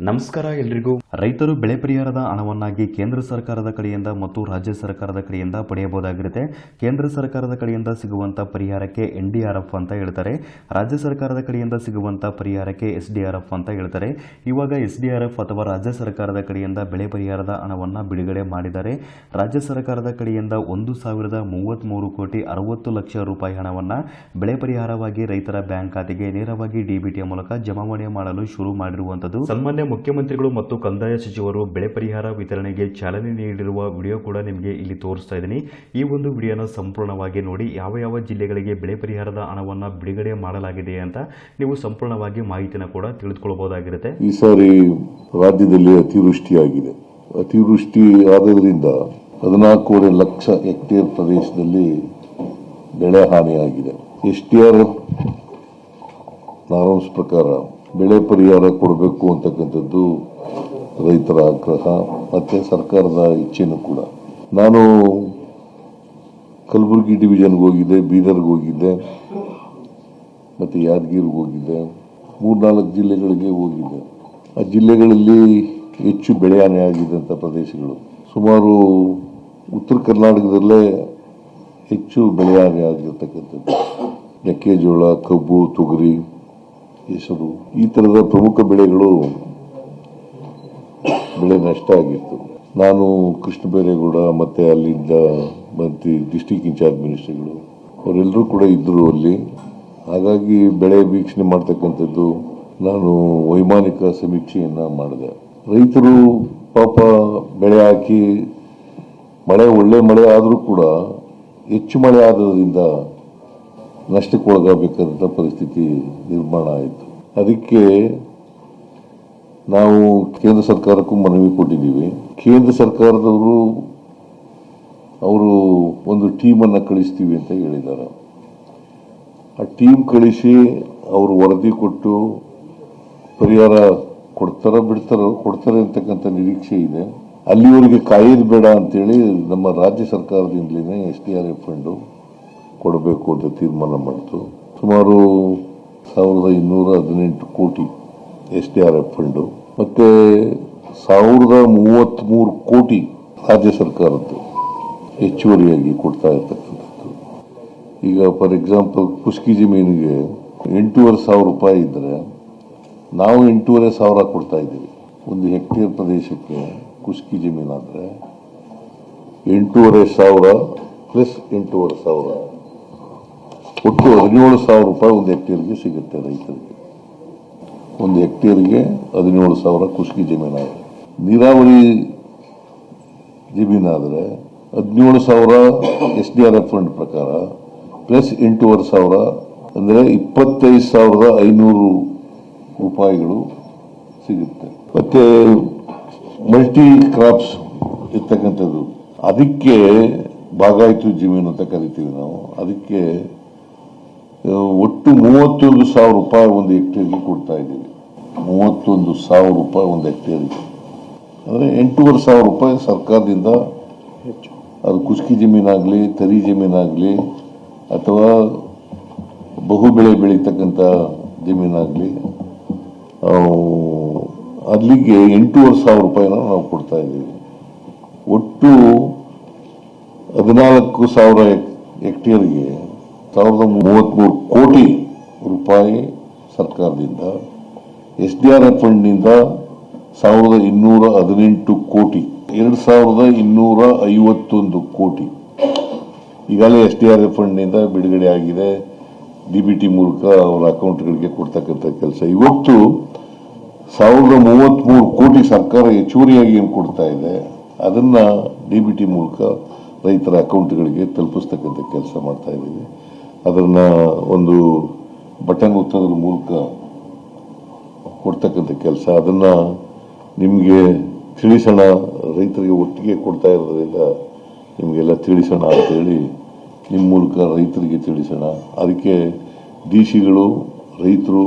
ನಮಸ್ಕಾರ ಎಲ್ರಿಗೂ. ರೈತರು ಬೆಳೆ ಪರಿಹಾರದ ಹಣವನ್ನಾಗಿ ಕೇಂದ್ರ ಸರ್ಕಾರದ ಕಡೆಯಿಂದ ಮತ್ತು ರಾಜ್ಯ ಸರ್ಕಾರದ ಕಡೆಯಿಂದ ಪಡೆಯಬಹುದಾಗಿರುತ್ತೆ. ಕೇಂದ್ರ ಸರ್ಕಾರದ ಕಡೆಯಿಂದ ಸಿಗುವಂಥ ಪರಿಹಾರಕ್ಕೆ NDRF ಅಂತ ಹೇಳ್ತಾರೆ. ರಾಜ್ಯ ಸರ್ಕಾರದ ಕಡೆಯಿಂದ ಸಿಗುವಂಥ ಪರಿಹಾರಕ್ಕೆ SDRF ಅಂತ ಹೇಳ್ತಾರೆ. ಇವಾಗ SDRF ಅಥವಾ ರಾಜ್ಯ ಸರ್ಕಾರದ ಕಡೆಯಿಂದ ಬೆಳೆ ಪರಿಹಾರದ ಹಣವನ್ನು ಬಿಡುಗಡೆ ಮಾಡಿದ್ದಾರೆ. ರಾಜ್ಯ ಸರ್ಕಾರದ ಕಡೆಯಿಂದ 1,033 ಕೋಟಿ 60 ಲಕ್ಷ ರೂಪಾಯಿ ಹಣವನ್ನು ಬೆಳೆ ಪರಿಹಾರವಾಗಿ ರೈತರ ಬ್ಯಾಂಕ್ ಖಾತೆಗೆ ನೇರವಾಗಿ DBT ಮೂಲಕ ಜಮಾವಣೆ ಮಾಡಲು ಶುರು ಮಾಡಿರುವಂಥದ್ದು. ಸನ್ಮಾನ್ಯ ಮುಖ್ಯಮಂತ್ರಿಗಳು ಮತ್ತು ಕಂದಾಯ ಸಚಿವರು ಬೆಳೆ ಪರಿಹಾರ ವಿತರಣೆಗೆ ಚಾಲನೆ ನೀಡಿರುವ ವಿಡಿಯೋ ಕೂಡ ನಿಮಗೆ ಇಲ್ಲಿ ತೋರಿಸ್ತಾ ಇದ್ದೀನಿ. ಈ ಒಂದು ವಿಡಿಯೋನ ಸಂಪೂರ್ಣವಾಗಿ ನೋಡಿ. ಯಾವ ಯಾವ ಜಿಲ್ಲೆಗಳಿಗೆ ಬೆಳೆ ಪರಿಹಾರದ ಹಣವನ್ನು ಬಿಡುಗಡೆ ಮಾಡಲಾಗಿದೆ ಅಂತ ನೀವು ಸಂಪೂರ್ಣವಾಗಿ ಮಾಹಿತಿನ ಕೂಡ ತಿಳಿದುಕೊಳ್ಳಬಹುದಾಗಿರುತ್ತೆ. ಈ ಸಾರಿ ರಾಜ್ಯದಲ್ಲಿ ಅತಿವೃಷ್ಟಿಯಾಗಿದೆ. ಅತಿವೃಷ್ಟಿ ಆದ್ರಿಂದ 14.5 ಲಕ್ಷ ಹೆಕ್ಟೇರ್ ಪ್ರದೇಶದಲ್ಲಿ ಬೆಳೆ ಹಾನಿಯಾಗಿದೆ. SDRF ನಾರ್ಮ್ಸ್ ಪ್ರಕಾರ ಬೆಳೆ ಪರಿಹಾರ ಕೊಡಬೇಕು ಅಂತಕ್ಕಂಥದ್ದು ರೈತರ ಆಗ್ರಹ ಮತ್ತೆ ಸರ್ಕಾರದ ಇಚ್ಛೆನೂ ಕೂಡ. ನಾನು ಕಲಬುರಗಿ ಡಿವಿಷನ್ಗೆ ಹೋಗಿದ್ದೆ, ಬೀದರ್ಗೆ ಹೋಗಿದ್ದೆ, ಮತ್ತೆ ಯಾದಗಿರಿಗೆ ಹೋಗಿದ್ದೆ, 3-4 ಜಿಲ್ಲೆಗಳಿಗೆ ಹೋಗಿದ್ದೆ. ಆ ಜಿಲ್ಲೆಗಳಲ್ಲಿ ಹೆಚ್ಚು ಬೆಳೆ ಹಾನಿ ಆಗಿದ್ದಂಥ ಪ್ರದೇಶಗಳು ಸುಮಾರು ಉತ್ತರ ಕರ್ನಾಟಕದಲ್ಲೇ ಹೆಚ್ಚು ಬೆಳೆ ಹಾನಿ ಆಗಿರ್ತಕ್ಕಂಥದ್ದು. ಮೆಕ್ಕೆಜೋಳ, ಕಬ್ಬು, ತೊಗರಿ, ಹೆಸರು ಈ ತರದ ಪ್ರಮುಖ ಬೆಳೆಗಳು ಬೆಳೆ ನಷ್ಟ ಆಗಿತ್ತು. ನಾನು ಕೃಷ್ಣ ಬೈರೇಗೌಡ ಮತ್ತೆ ಅಲ್ಲಿಂದ ಮಂತ್ರಿ ಡಿಸ್ಟ್ರಿಕ್ಟ್ ಇನ್ಚಾರ್ಜ್ ಮಿನಿಸ್ಟರ್ಗಳು ಅವರೆಲ್ಲರೂ ಕೂಡ ಇದ್ರು ಅಲ್ಲಿ. ಹಾಗಾಗಿ ಬೆಳೆ ವೀಕ್ಷಣೆ ಮಾಡ್ತಕ್ಕಂಥದ್ದು ನಾನು ವೈಮಾನಿಕ ಸಮೀಕ್ಷೆಯನ್ನ ಮಾಡಿದೆ. ರೈತರು ಪಾಪ ಬೆಳೆ ಹಾಕಿ ಒಳ್ಳೆ ಮಳೆ ಆದರೂ ಕೂಡ ಹೆಚ್ಚು ಮಳೆ ಆದ್ರಿಂದ ನಷ್ಟಕ್ಕೊಳಗಾಗಬೇಕಾದಂಥ ಪರಿಸ್ಥಿತಿ ನಿರ್ಮಾಣ ಆಯಿತು. ಅದಕ್ಕೆ ನಾವು ಕೇಂದ್ರ ಸರ್ಕಾರಕ್ಕೂ ಮನವಿ ಕೊಟ್ಟಿದ್ದೀವಿ. ಕೇಂದ್ರ ಸರ್ಕಾರದವರು ಅವರು ಒಂದು ಟೀಮನ್ನು ಕಳಿಸ್ತೀವಿ ಅಂತ ಹೇಳಿದ್ದಾರೆ. ಆ ಟೀಮ್ ಕಳಿಸಿ ಅವರು ವರದಿ ಕೊಟ್ಟು ಪರಿಹಾರ ಕೊಡ್ತಾರೆ ಅಂತಕ್ಕಂಥ ನಿರೀಕ್ಷೆ ಇದೆ. ಅಲ್ಲಿವರೆಗೆ ಕಾಯೋದು ಬೇಡ ಅಂತೇಳಿ ನಮ್ಮ ರಾಜ್ಯ ಸರ್ಕಾರದಿಂದಲೇ SDRF ಫಂಡು ಕೊಡಬೇಕು ಅಂತ ತೀರ್ಮಾನ ಮಾಡಿತು. ಸುಮಾರು 1,218 ಕೋಟಿ SDRF ಫಂಡು ಮತ್ತೆ 1,033 ಕೋಟಿ ರಾಜ್ಯ ಸರ್ಕಾರದ್ದು ಹೆಚ್ಚುವರಿಯಾಗಿ ಕೊಡ್ತಾ ಇರ್ತಕ್ಕಂಥದ್ದು. ಈಗ ಫಾರ್ ಎಕ್ಸಾಂಪಲ್ ಕುಸ್ಕಿ ಜಮೀನಿಗೆ 8,500 ರೂಪಾಯಿ ಇದ್ರೆ ನಾವು 8,500 ಕೊಡ್ತಾ ಇದ್ದೀವಿ. ಒಂದು ಹೆಕ್ಟೇರ್ ಪ್ರದೇಶಕ್ಕೆ ಕುಸ್ಕಿ ಜಮೀನಾದ್ರೆ 8,500 ಪ್ಲಸ್ 8,500 ಒಟ್ಟು 17,000 ರೂಪಾಯಿ ಒಂದು ಹೆಕ್ಟೇರ್ಗೆ ಸಿಗುತ್ತೆ ರೈತರಿಗೆ. ಒಂದು ಹೆಕ್ಟೇರ್ಗೆ 17,000 ಕುಸ್ಕಿ ಜಮೀನಾದ್ರೆ. ನೀರಾವರಿ ಜಮೀನಾದ್ರೆ 17,000 SDRF ಫಂಡ್ ಪ್ರಕಾರ ಪ್ಲಸ್ 8,500 ಅಂದ್ರೆ 25,500 ರೂಪಾಯಿಗಳು ಸಿಗುತ್ತೆ. ಮತ್ತೆ ಮಲ್ಟಿ ಕ್ರಾಪ್ಸ್ ಇರ್ತಕ್ಕಂಥದ್ದು ಅದಕ್ಕೆ ಬಾಗಾಯಿತು ಜಮೀನು ಅಂತ ಕರಿತೀವಿ ನಾವು. ಅದಕ್ಕೆ ಒಟ್ಟು 31,000 ರೂಪಾಯಿ ಒಂದು ಹೆಕ್ಟೇರ್ಗೆ ಕೊಡ್ತಾ ಇದ್ದೀವಿ. 31,000 ರೂಪಾಯಿ ಒಂದು ಹೆಕ್ಟೇರ್ಗೆ ಅಂದರೆ 8,500 ರೂಪಾಯಿ ಸರ್ಕಾರದಿಂದ ಹೆಚ್ಚು. ಅದು ಕುಸ್ಕಿ ಜಮೀನಾಗಲಿ, ತರಿ ಜಮೀನಾಗಲಿ ಅಥವಾ ಬಹುಬೆಳೆ ಬೆಳೀತಕ್ಕಂಥ ಜಮೀನಾಗಲಿ ಅಲ್ಲಿಗೆ 8,500 ರೂಪಾಯಿನ ನಾವು ಕೊಡ್ತಾ ಇದ್ದೀವಿ. ಒಟ್ಟು 14,000 ಹೆಕ್ಟೇರ್ಗೆ 1,033 ಕೋಟಿ ರೂಪಾಯಿ ಸರ್ಕಾರದಿಂದ, SDRF ಫಂಡ್ನಿಂದ 1,218 ಕೋಟಿ, 2,251 ಕೋಟಿ ಈಗಾಗಲೇ SDRF ಫಂಡ್ನಿಂದ ಬಿಡುಗಡೆ ಆಗಿದೆ. DBT ಮೂಲಕ ಅವರ ಅಕೌಂಟ್ಗಳಿಗೆ ಕೊಡ್ತಕ್ಕಂಥ ಕೆಲಸ. ಇವತ್ತು 1,033 ಕೋಟಿ ಸರ್ಕಾರ ಹೆಚ್ಚುವರಿಯಾಗಿ ಏನು ಕೊಡ್ತಾ ಇದೆ ಅದನ್ನ DBT ಮೂಲಕ ರೈತರ ಅಕೌಂಟ್ಗಳಿಗೆ ತಲುಪಿಸ್ತಕ್ಕಂಥ ಕೆಲಸ ಮಾಡ್ತಾ ಇದ್ದೀವಿ. ಅದನ್ನ ಒಂದು ಬಟನ್ ಒತ್ತೋದ್ರ ಮೂಲಕ ಕೊಡ್ತಕ್ಕಂಥ ಕೆಲಸ. ಅದನ್ನ ನಿಮಗೆ ತಿಳಿಸೋಣ, ರೈತರಿಗೆ ಒಟ್ಟಿಗೆ ಕೊಡ್ತಾ ಇರೋದ್ರಿಂದ ನಿಮಗೆಲ್ಲ ತಿಳಿಸೋಣ ಅಂತೇಳಿ ನಿಮ್ಮ ಮೂಲಕ ರೈತರಿಗೆ ತಿಳಿಸೋಣ. ಅದಕ್ಕೆ DCಗಳು ರೈತರು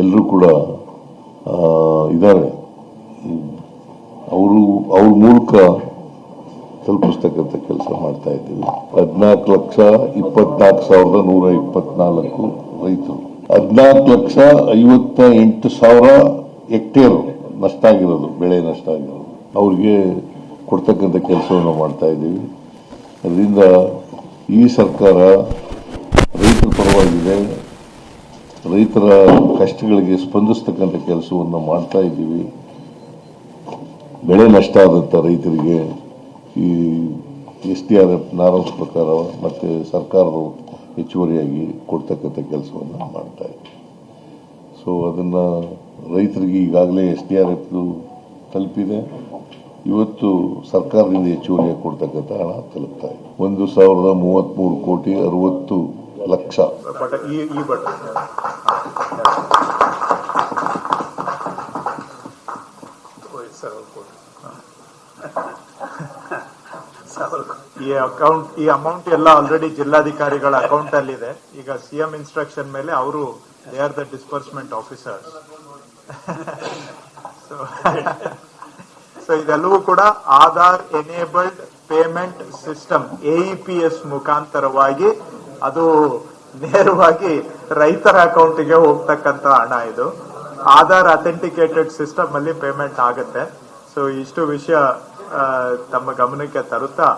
ಎಲ್ಲರೂ ಕೂಡ ಇದ್ದಾರೆ. ಅವ್ರ ಮೂಲಕ ತಲುಪಿಸ್ತಕ್ಕಂಥ ಕೆಲಸ ಮಾಡ್ತಾ ಇದ್ದೀವಿ. 14,24,124 ರೈತರು, 14,58,000 ಹೆಕ್ಟೇರ್ ನಷ್ಟ ಆಗಿರೋದು, ಬೆಳೆ ನಷ್ಟ ಆಗಿರೋದು ಅವ್ರಿಗೆ ಕೊಡ್ತಕ್ಕಂಥ ಕೆಲಸವನ್ನು ಮಾಡ್ತಾ ಇದ್ದೀವಿ. ಅದರಿಂದ ಈ ಸರ್ಕಾರ ರೈತರ ಪರವಾಗಿದೆ, ರೈತರ ಕಷ್ಟಗಳಿಗೆ ಸ್ಪಂದಿಸ್ತಕ್ಕಂಥ ಕೆಲಸವನ್ನು ಮಾಡ್ತಾ ಇದ್ದೀವಿ. ಬೆಳೆ ನಷ್ಟ ಆದಂಥ ರೈತರಿಗೆ ಈ SDRF ನಾರ್ಮ್ಸ್ ಪ್ರಕಾರ ಮತ್ತು ಸರ್ಕಾರದ ಹೆಚ್ಚುವರಿಯಾಗಿ ಕೊಡ್ತಕ್ಕಂಥ ಕೆಲಸವನ್ನು ಮಾಡ್ತಾ ಇದ್ದೀವಿ. ಸೊ ಅದನ್ನು ರೈತರಿಗೆ ಈಗಾಗಲೇ SDRF ತಲುಪಿದೆ. ಇವತ್ತು ಸರ್ಕಾರದಿಂದ ಹೆಚ್ಚುವರಿಯಾಗಿ ಕೊಡ್ತಕ್ಕಂಥ ಹಣ ತಲುಪ್ತಾ ಇದೆ. 1,033,60,00,000. ಈ ಅಮೌಂಟ್ ಎಲ್ಲ ಆಲ್ರೆಡಿ ಜಿಲ್ಲಾಧಿಕಾರಿಗಳ ಅಕೌಂಟ್ ಅಲ್ಲಿ ಇದೆ. ಈಗ CM ಇನ್ಸ್ಟ್ರಕ್ಷನ್ ಮೇಲೆ ಅವರು they are the disbursement officers. So ಇದೆಲ್ಲವೂ ಕೂಡ Aadhaar enabled payment system AEPS ಮುಖಾಂತರವಾಗಿ ಅದು ನೇರವಾಗಿ ರೈತರ ಅಕೌಂಟಿಗೆ ಹೋಗ್ತಕ್ಕಂತ ಹಣ. ಇದು ಆಧಾರ್ ಅಥೆಂಟಿಕೇಟೆಡ್ ಸಿಸ್ಟಮ್ ಅಲ್ಲಿ ಪೇಮೆಂಟ್ ಆಗುತ್ತೆ. ಸೊ ಇಷ್ಟು ವಿಷಯ ತಮ್ಮ ಗಮನಕ್ಕೆ ತರುತ್ತಾ